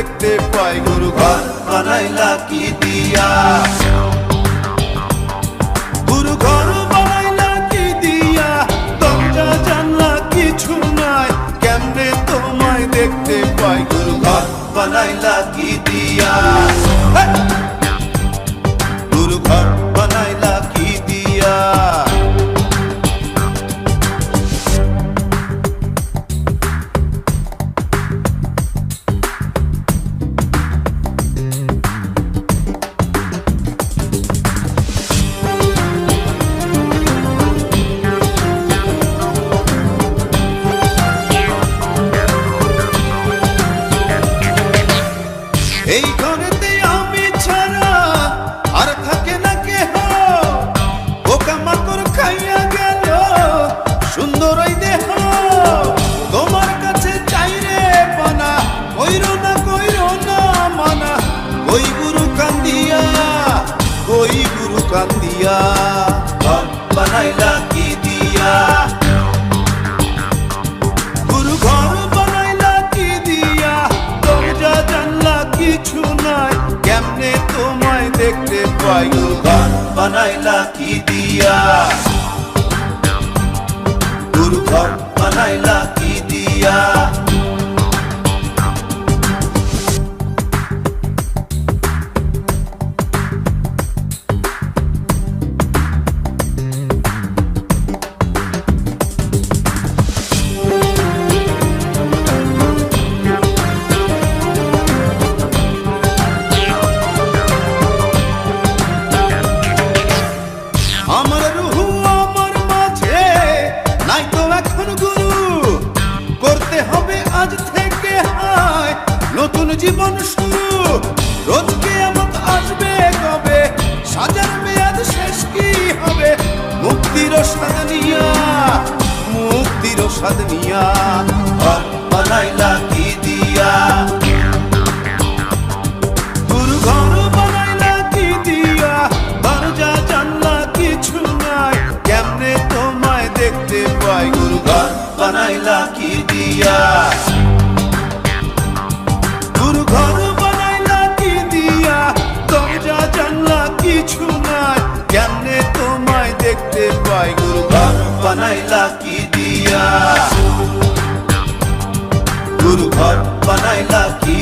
দেখতে পাই। গুরু ঘর বানাইলা কি দিয়া, গুরু ঘর বানাইলা কি দিয়া, দরজা জানলা কিছু নাই, কেমনে তোমায় দেখতে পাই। গুরু ঘর বানাইলা কি দিয়া, গুরু ঘর বানাইলা কি দিয়া। এই ঘরেতে আমি ছাড়া আর থাকে না কেহ, পোকামাকড় খাইয়া গেল সুন্দর এই দেহ। তোমার কাছে চাই রে পানা, কইরো না মানা। ওই গুরু কান্দিয়া, ওই গুরু কান্দিয়া, ঘর বানাইলা কি দিয়া, গুরু ঘর বানাইলা কি দিয়া, দরজা জানলা কিছু নাই, কেমনে তোমায় দেখতে পাই। গুরু ঘর বানাইলা কি দিয়া, গুরু ঘর বানাইলা কি দিয়া। আমার রুহু আমার মাঝে নাই তো এখন গুরু, করতে হবে আজ থেকে হায় নতুন জীবন শুরু। রোজ কিয়ামত আসবে কবে, সাজার মেয়াদ শেষ কি হবে, মুক্তির স্বাদ নিয়া, মুক্তির স্বাদ নিয়া, ঘর বানাইলা কি দিয়া, গুরু ঘর বানাইলা কি দিয়া, দরজা জানলা কিছু নাই, কেমনে তোমায় দেখতে পাই। গুরু ঘর বানাইলা কি দিয়া, গুরু ঘর বানাইলা কি দিয়া, দরজা জানলা কিছু নাই, কেমনে তোমায় দেখতে পাই। গুরু ঘর বানাইলা কি দিয়া, গুরু ঘর বানাইলা কি